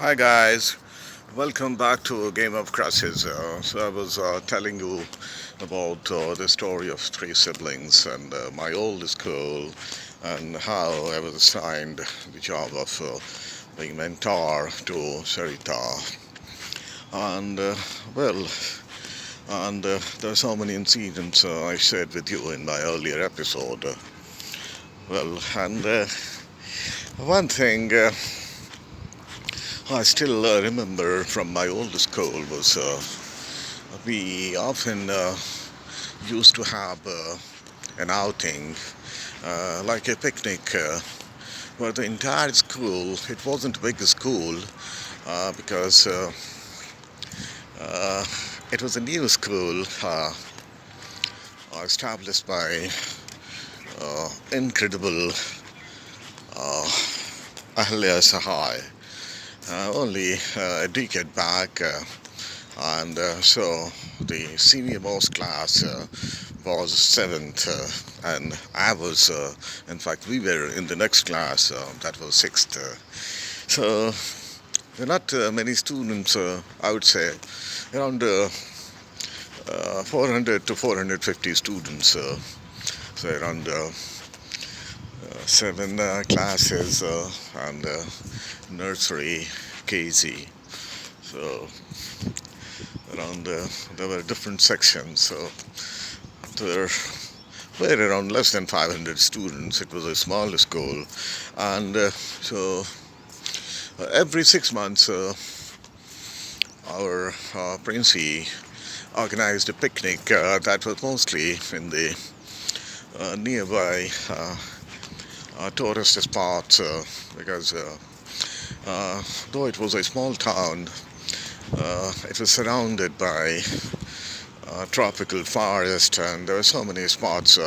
Hi guys, welcome back to Game of Crushes. I was telling you about the story of three siblings and my old school and how I was assigned the job of being mentor to Sarita. And well, and there are so many incidents I shared with you in my earlier episode. And one thing I still remember from my old school was we often used to have an outing, like a picnic, where the entire school, it wasn't a big school because uh, it was a new school established by incredible Ahalya Sahay only a decade back. And so the senior most class was seventh, and I was, in fact, we were in the next class, that was sixth. So there are not many students, I would say, around 400 to 450 students, so around seven classes and nursery, KG. So around there were different sections. So there were around less than 500 students. It was a small school, and every 6 months our Princey organized a picnic that was mostly in the nearby tourist spots because though it was a small town, it was surrounded by tropical forest, and there were so many spots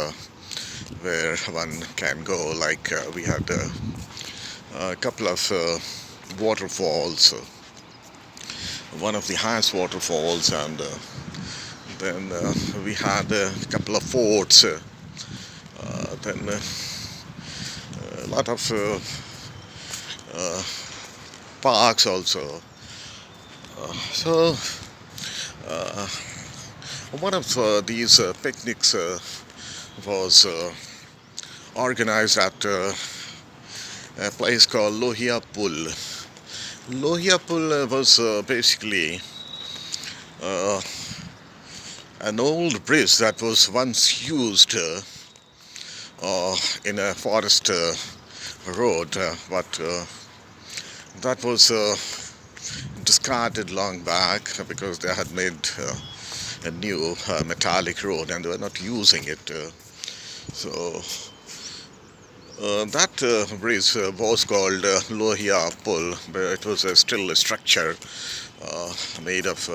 where one can go. Like we had a couple of waterfalls, one of the highest waterfalls, and then we had a couple of forts, then a lot of parks also. So uh, one of these picnics was organized at a place called Lohia Pool. Lohia Pool was basically uh, an old bridge that was once used in a forest road, but that was discarded long back because they had made a new metallic road and they were not using it. So that bridge was called Lohia Pull, but it was still a structure made of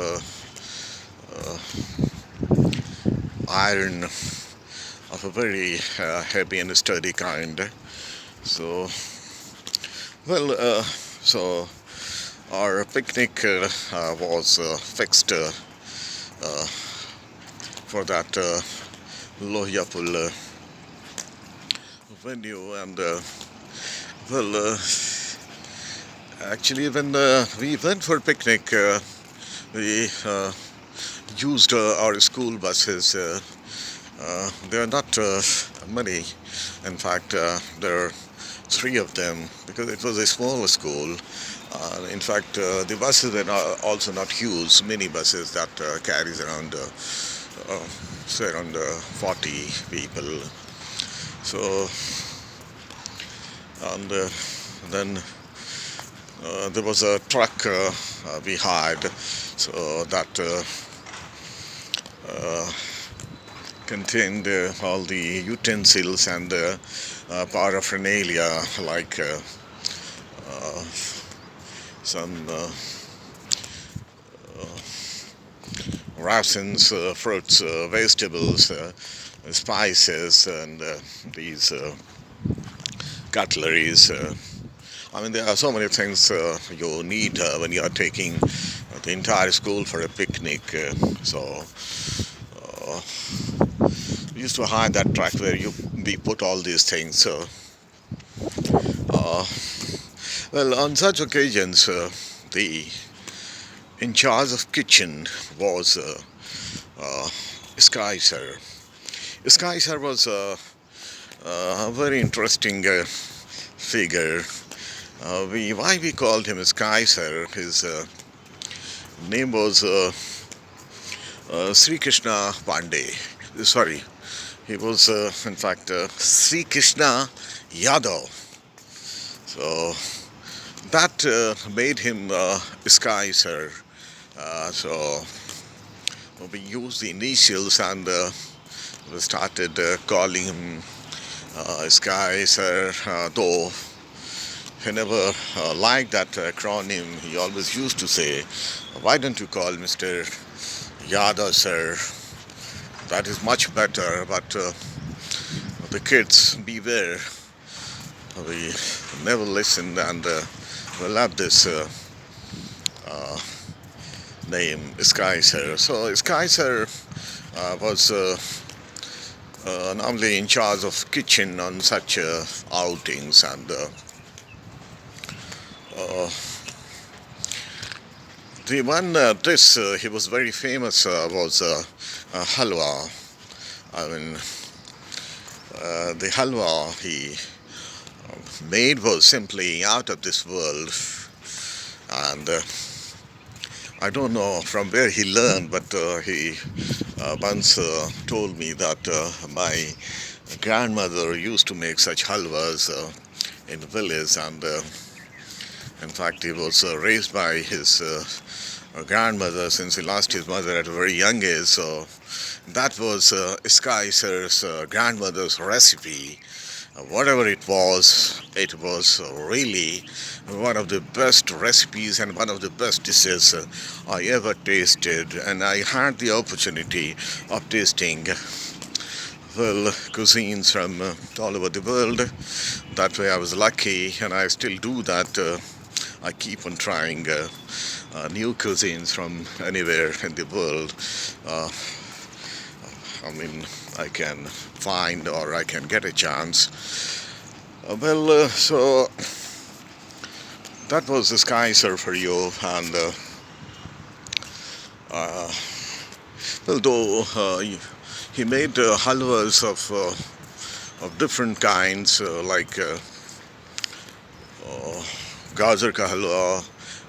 iron of a very heavy and sturdy kind. So, so our picnic was fixed for that Lohia venue, and well, uh, actually, when we went for picnic, we used our school buses. There are not many. In fact, there are three of them because it was a small school. In fact, the buses were also not huge mini buses that carries around, say, around 40 people. So, and then there was a truck we hired, so that contained all the utensils and paraphernalia like some rations, fruits, vegetables, spices, and these cutleries. I mean, there are so many things you need when you are taking the entire school for a picnic. So uh, we used to hire that truck where we put all these things. So, uh, well, on such occasions, the in charge of kitchen was Sky Sir. Sky Sir was a very interesting figure. Why we called him Sky Sir? His name was Sri Krishna Pandey. Sorry, he was in fact Sri Krishna Yadav. So that made him Sky Sir. So we used the initials and we started calling him Sky Sir, though he never liked that acronym. He always used to say, why don't you call Mr. Yadav Sir? That is much better, but the kids, beware. We never listened and we love this name, Sky Sir. So Sky Sir was normally in charge of kitchen on such outings, and the one dish he was very famous was halwa. I mean, the halwa he made was simply out of this world, and I don't know from where he learned, but he once told me that my grandmother used to make such halwas in the village, and in fact he was raised by his grandmother since he lost his mother at a very young age. So that was Sky Sir's grandmother's recipe. Whatever it was really one of the best recipes and one of the best dishes I ever tasted. And I had the opportunity of tasting, well, cuisines from all over the world. That way I was lucky, and I still do that. I keep on trying new cuisines from anywhere in the world. I mean, I can find or I can get a chance. So that was the Sky Sir for you, and though he made halwas of different kinds, like gajar ka halwa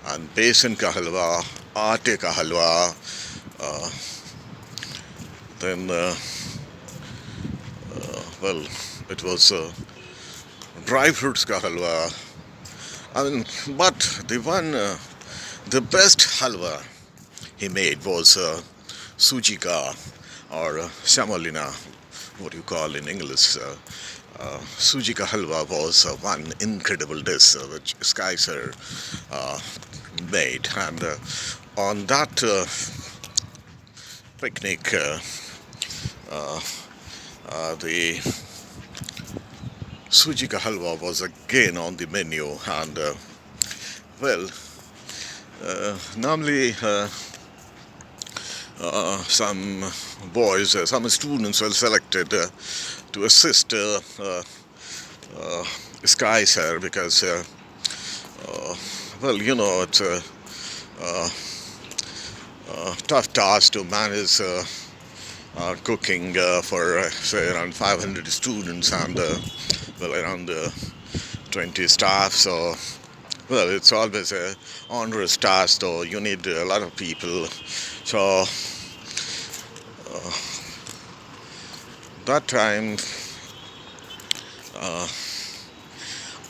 and besan ka halwa, aate ka halwa. Then, well, it was dry fruits ka halwa. I mean, but the best halwa he made was Suji ka, or semolina, what you call in English. Suji ka halwa was one incredible dish which Sky Sir made, and on that picnic, the Suji ka halwa was again on the menu, and normally some boys, some students were selected to assist Sky Sir, because it's a tough task to manage cooking for say around 500 students and around 20 staff. So it's always a onerous task, so you need a lot of people. So that time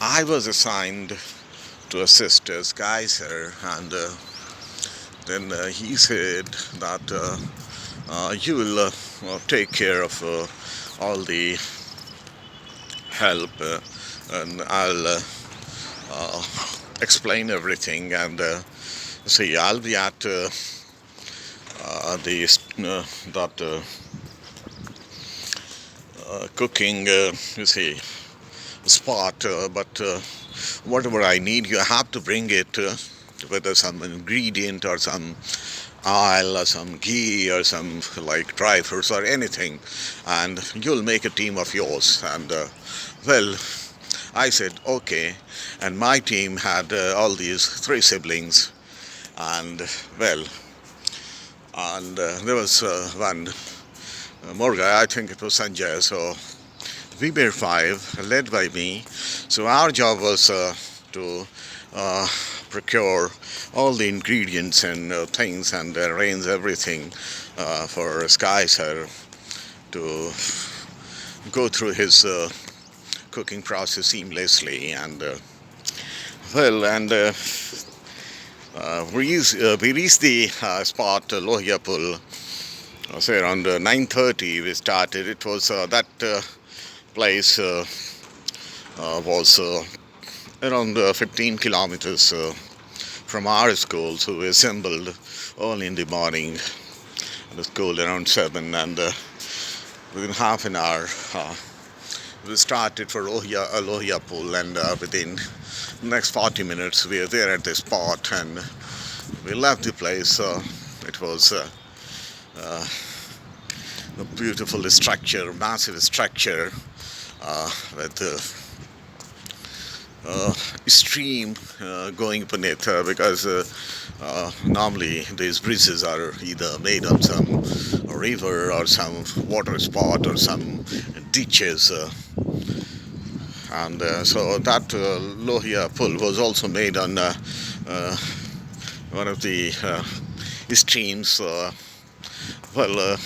I was assigned to assist Sky Sir, and then he said that you will take care of all the help, and I'll explain everything, and see, I'll be at cooking, spot, but whatever I need, you have to bring it, whether some ingredient or some oil or some ghee or some like dry fruits or anything, and you'll make a team of yours. And I said okay, and my team had all these 3 siblings, And well, and there was one more guy, I think it was Sanjay. So we were five, led by me. So our job was to uh, procure all the ingredients and things and arrange everything for Sky Sir to go through his cooking process seamlessly. And well, and we reached the spot, Lohia Pool. So around 9:30 we started. It was that place was around 15 kilometers from our school. So we assembled early in the morning at the school around 7, and within half an hour we started for Lohia Pool, and within the next 40 minutes we were there at the spot, and we left the place. It was a beautiful structure, massive structure with stream going beneath, because normally these bridges are either made on some river or some water spot or some ditches. And so that Lohia Pool was also made on one of the streams. Well,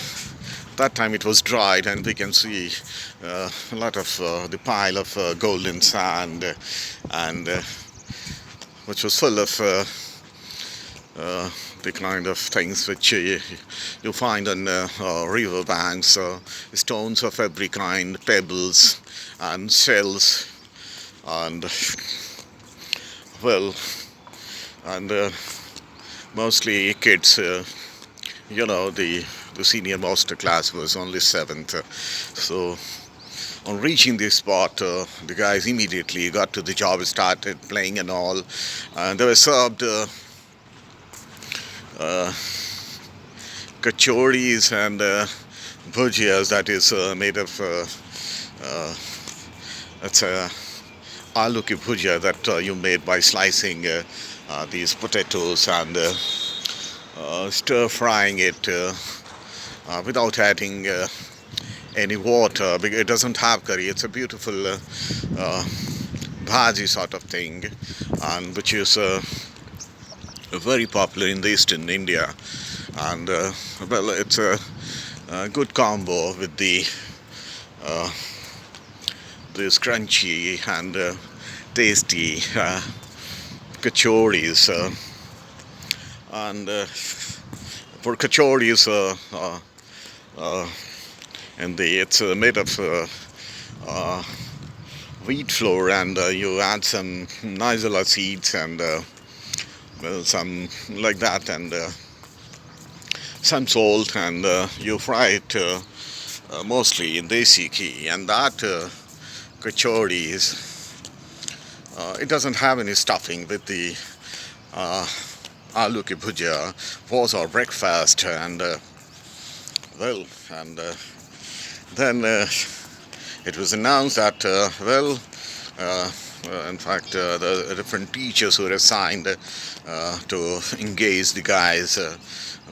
that time it was dried, and we can see a lot of the pile of golden sand, and which was full of the kind of things which you find on river banks, stones of every kind, pebbles and shells, and well, and mostly kids. The senior master class was only 7th. So on reaching this spot, the guys immediately got to the job, started playing and all. And they were served kachoris and bhujias, that is made of it's a aloo ki bhujia that you made by slicing these potatoes and stir frying it without adding any water, because it doesn't have curry. It's a beautiful bhaji sort of thing, and which is very popular in the eastern India. And well, it's a good combo with the this crunchy and tasty kachoris. And for kachoris, and it's made of wheat flour, and you add some nigella seeds and well, some like that, and some salt, and you fry it mostly in desi ghee. And that kachoris, it doesn't have any stuffing with the aloo ki bhujia, was our breakfast. And well, and then it was announced that in fact the different teachers were assigned to engage the guys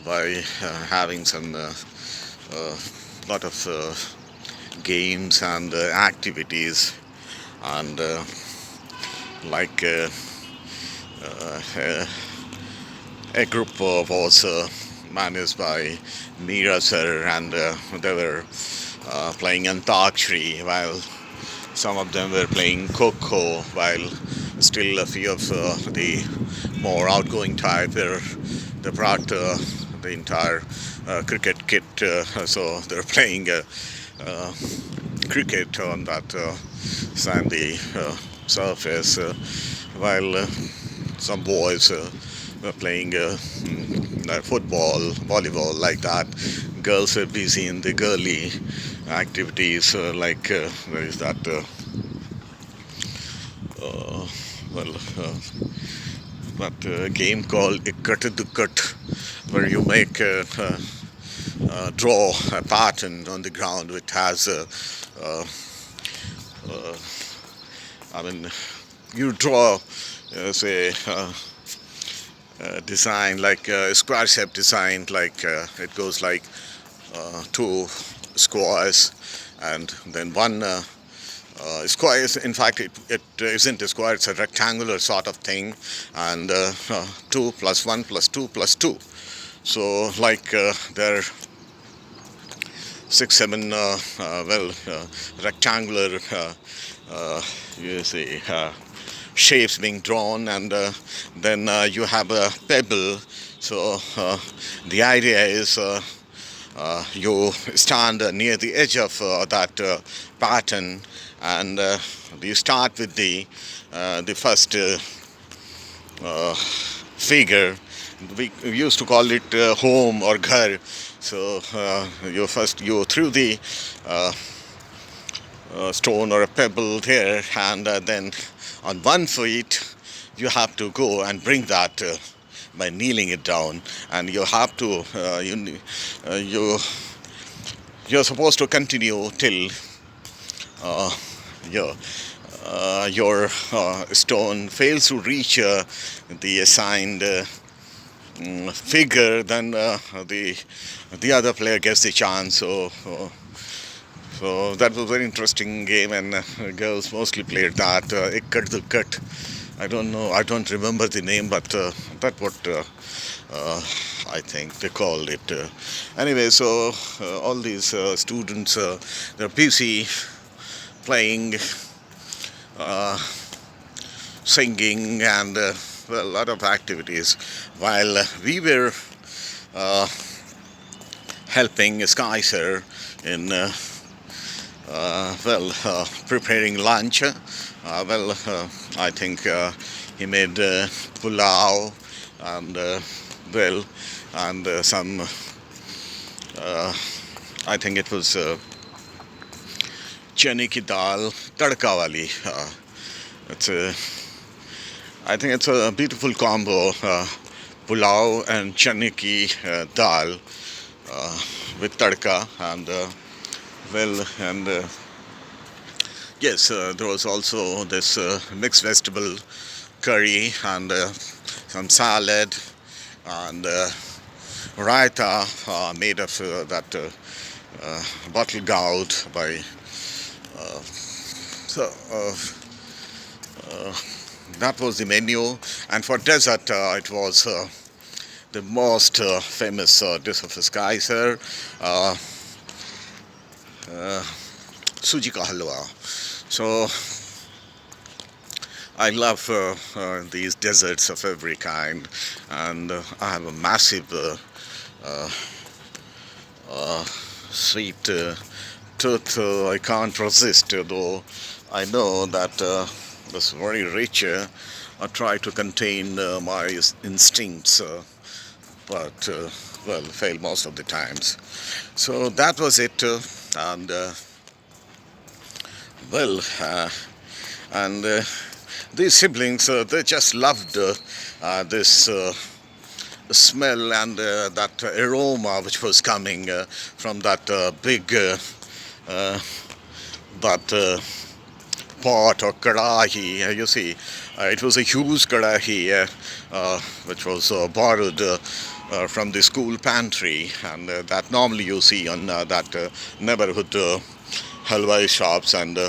by having some lot of games and activities, and like a group was managed by Meera sir, and they were playing Antakshari, while some of them were playing Kho, while still a few of the more outgoing type they brought the entire cricket kit, so they're playing cricket on that sandy surface, while some boys were playing football, volleyball, like that. Girls were busy in the girly activities, like there is that that game called Ikkat, where you make draw a pattern on the ground which has I mean, you draw say design, like square shape design, like it goes like two squares and then one square. Is, in fact, it isn't a square, it's a rectangular sort of thing, and 2 plus 1 plus 2 plus 2. So, like there are 6, 7, rectangular, you see, shapes being drawn, and then you have a pebble. So, the idea is you stand near the edge of that pattern, and you start with the first figure. We used to call it home or ghar. So you threw the stone or a pebble there, and then on one foot you have to go and bring that by kneeling it down, and you have to you're supposed to continue till your stone fails to reach the assigned figure. Then the other player gets the chance. So that was a very interesting game, and girls mostly played that. Ikkat the cut. I don't know. I don't remember the name, but that's what I think they called it. Anyway, so all these students, they're busy playing, singing, and well, a lot of activities, while we were helping Sky Sir in preparing lunch. I think he made pulao and and some. I think it was chane ki dal tadka wali. It's a. I think it's a beautiful combo. Pulao and chane ki dal with tadka, and yes, there was also this mixed vegetable curry, and some salad, and raita made of that bottle gourd by so that was the menu. And for dessert it was the most famous dish of Sky Sir, Suji ka halwa. So I love these desserts of every kind, and I have a massive sweet tooth. I can't resist, though I know that this very rich. I try to contain my instincts, but fail most of the times. So that was it, and well, and these siblings, they just loved this smell and that aroma which was coming from that big that pot or kadahi. You see, it was a huge kadahi which was borrowed from the school pantry, and that normally you see on that neighborhood halwa shops. And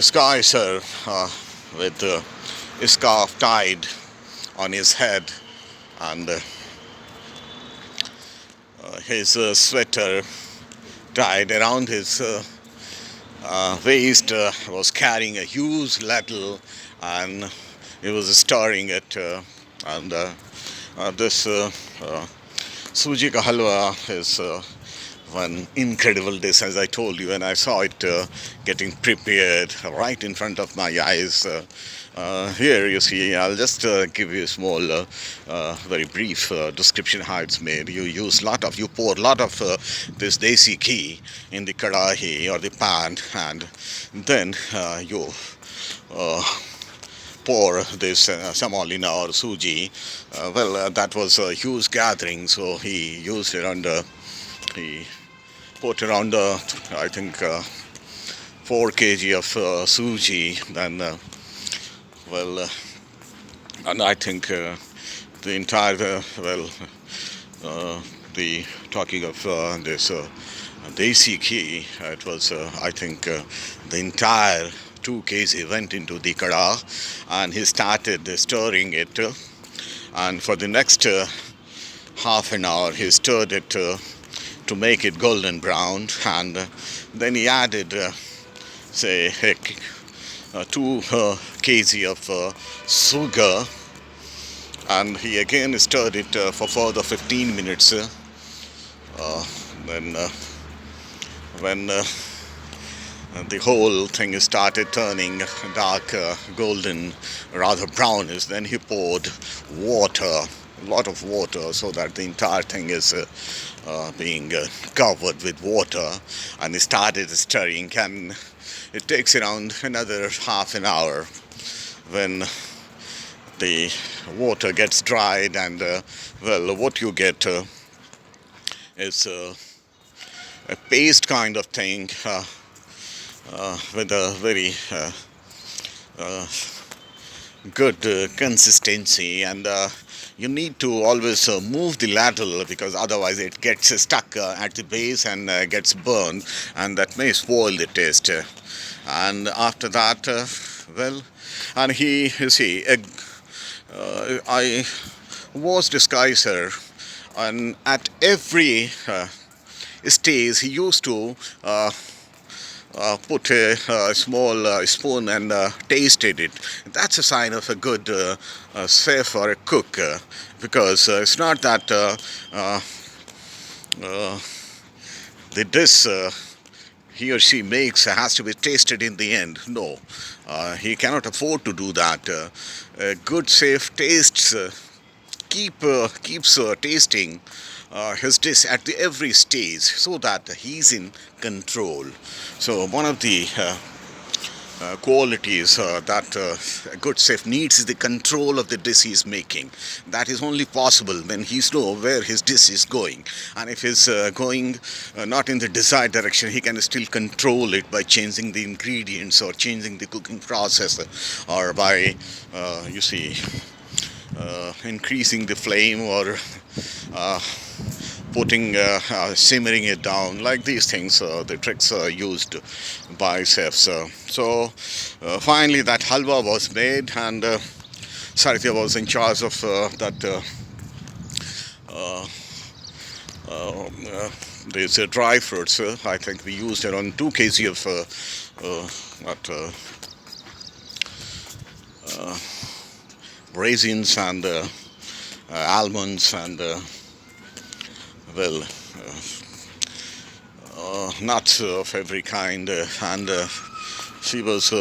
Sky Sir with a scarf tied on his head, and his sweater tied around his waist, was carrying a huge ladle, and he was stirring it. And this Suji ka halwa is one incredible dish, as I told you, and I saw it getting prepared right in front of my eyes. Here you see, I'll just give you a small, very brief description how it's made. You pour a lot of this desi ghee in the kadahi or the pan, and then you pour this semolina or suji. That was a huge gathering, so he used around, he put around, I think, 4 kg of suji. Then, and I think the entire the talking of this desi ghee, it was I think the entire 2 kg went into the kada, and he started stirring it, and for the next half an hour he stirred it to make it golden brown, and then he added say 2 kg of sugar, and he again stirred it for further 15 minutes. Then when the whole thing started turning dark golden, rather brownish, then he poured water, a lot of water, so that the entire thing is being covered with water, and he started stirring, and it takes around another half an hour when the water gets dried, and what you get is a paste kind of thing with a very good consistency, and you need to always move the ladle, because otherwise it gets stuck at the base and gets burned, and that may spoil the taste. And after that, and you see, I was disguiser, and at every stage he used to put a small spoon and tasted it. That's a sign of a good chef or a cook, because it's not that the dish he or she makes has to be tasted in the end. No, he cannot afford to do that. A good chef keeps tasting his dish at every stage, so that he's in control. So one of the qualities that a good chef needs is the control of the dish he's making. That is only possible when he's know where his dish is going, and if he's going not in the desired direction, he can still control it by changing the ingredients or changing the cooking process, or by increasing the flame, or putting simmering it down, like these things. The tricks are used by chefs. So finally that halwa was made, and Saritya was in charge of that these dry fruits. I think we used around 2 kg of raisins and almonds, and nuts of every kind, and she was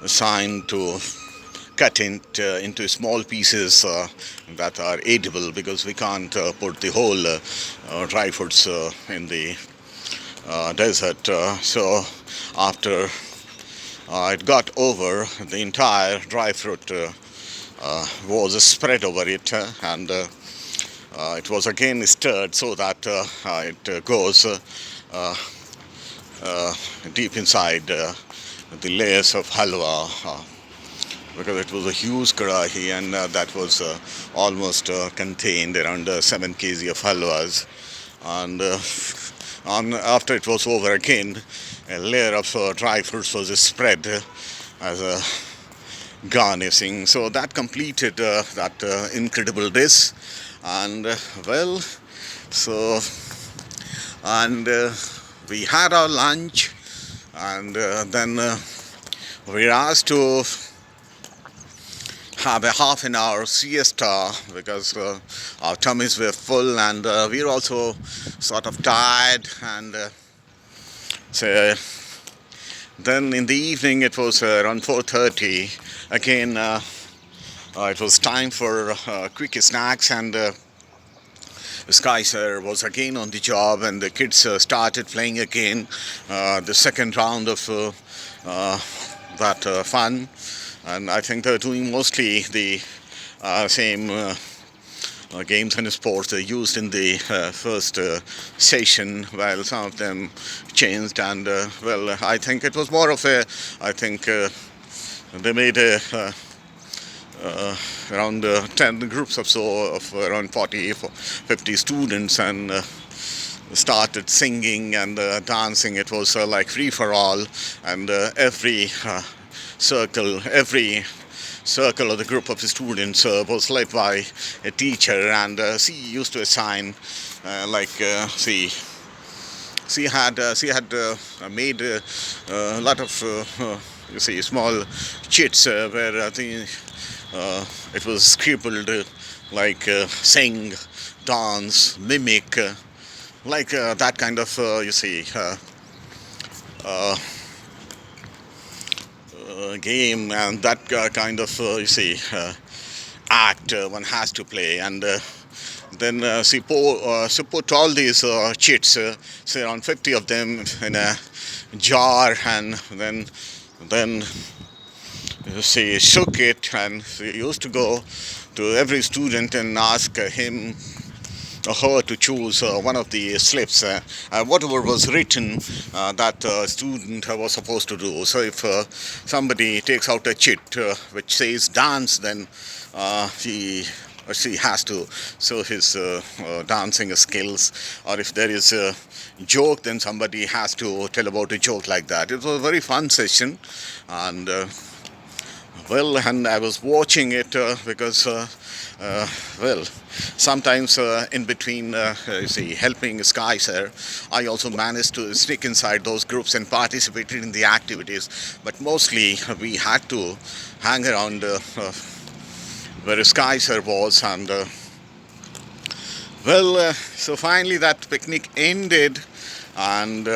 assigned to cut it into small pieces that are edible, because we can't put the whole dry fruits in the desert. So after it got over, the entire dry fruit was spread over it, and it was again stirred, so that it goes deep inside the layers of halwa, because it was a huge karahi, and that was almost contained around 7 kg of halwas. And after it was over, again a layer of dry fruits was spread as a garnishing. So that completed that incredible dish. And we had our lunch, and then we were asked to have a half an hour siesta, because our tummies were full, and we were also sort of tired. And so then in the evening, it was around 4:30, again it was time for quick snacks, and Sky sir was again on the job, and the kids started playing again the second round of that fun. And I think they're doing mostly the same games and sports they used in the first session, while some of them changed. And I think it was more of a, I think they made a around 10 groups of around 40, 50 students, and started singing and dancing. It was like free for all, and every circle of the group of students was led by a teacher, and she used to assign she had made a lot of small chits where it was scribbled like sing, dance, mimic, that kind of uh, game, and that kind of act one has to play. And then she put all these chits, say around 50 of them, in a jar, and then she shook it, and she used to go to every student and ask him or her to choose one of the slips, whatever was written that student was supposed to do. So if somebody takes out a chit which says dance, then he or she has to show his dancing skills. Or if there is a joke, then somebody has to tell about a joke like that. It was a very fun session, and and I was watching it because sometimes in between helping Sky Sir, I also managed to sneak inside those groups and participated in the activities. But mostly we had to hang around where Sky Sir was, and so finally that picnic ended, and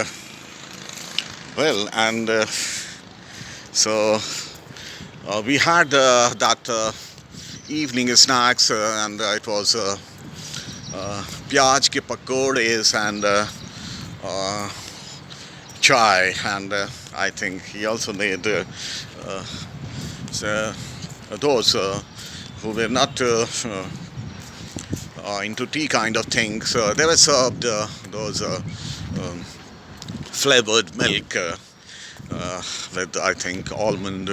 so we had that evening snacks, and it was pyaj ke pakodes and chai, and I think he also made those who were not into tea kind of things. They were served those flavored milk with, I think, almond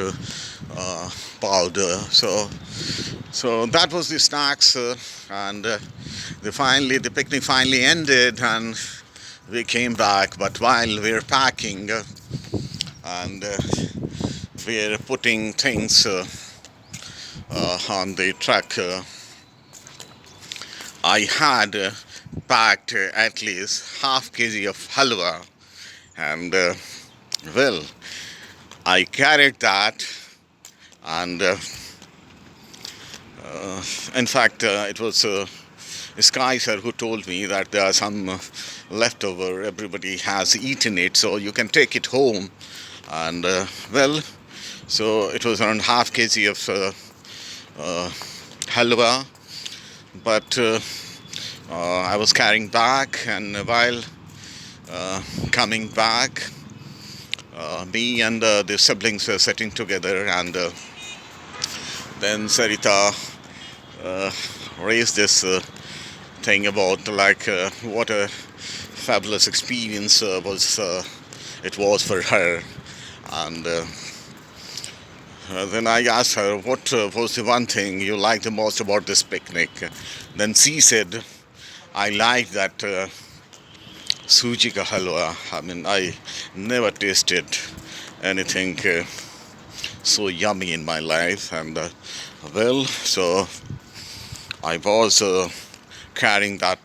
powder. So that was the snacks, and the picnic finally ended, and we came back. But while we were packing and we were putting things on the truck, I had packed at least half kg of halwa, and I carried that, and in fact it was Sky Sir who told me that there are some leftover, everybody has eaten it, so you can take it home. And so it was around half kg of halwa, but I was carrying back, and while coming back, me and the siblings were sitting together, and then Sarita raised this thing about what a fabulous experience it was for her. And then I asked her, what was the one thing you liked the most about this picnic? Then she said, I like that Suji ka halwa. I mean, I never tasted anything so yummy in my life. And so I was carrying that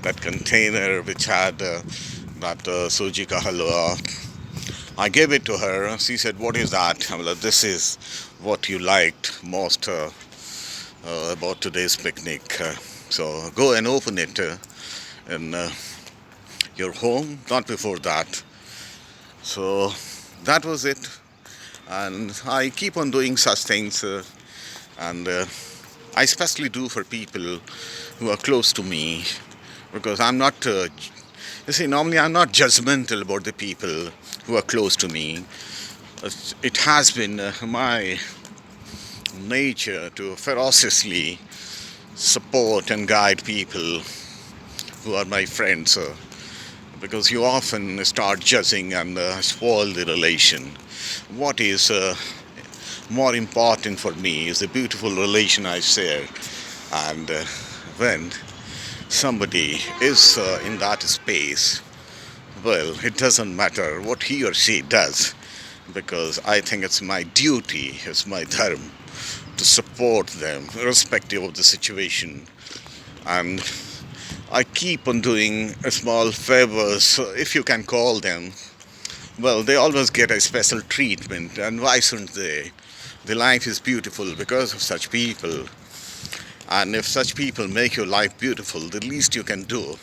that container which had that Suji ka halwa. I gave it to her. She said, what is that? I mean, this is what you liked most about today's picnic. So go and open it in your home, not before that. So that was it. And I keep on doing such things, and I especially do for people who are close to me, because I'm not, normally I'm not judgmental about the people who are close to me. It has been my nature to ferociously support and guide people who are my friends. because you often start judging and spoil the relation. What is more important for me is the beautiful relation I share, and when somebody is in that space, well, it doesn't matter what he or she does, because I think it's my duty, it's my dharma to support them, irrespective of the situation. And I keep on doing small favors, if you can call them. Well, they always get a special treatment, and why shouldn't they? The life is beautiful because of such people. And if such people make your life beautiful, the least you can do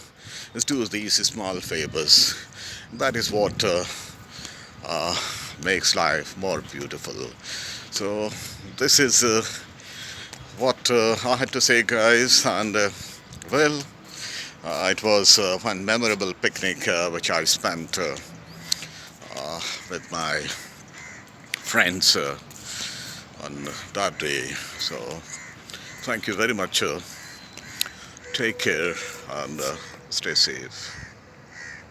is do these small favors. That is what makes life more beautiful. So, this is what I had to say, guys. And well, it was one memorable picnic which I spent with my friends on that day. So, thank you very much. Take care and stay safe.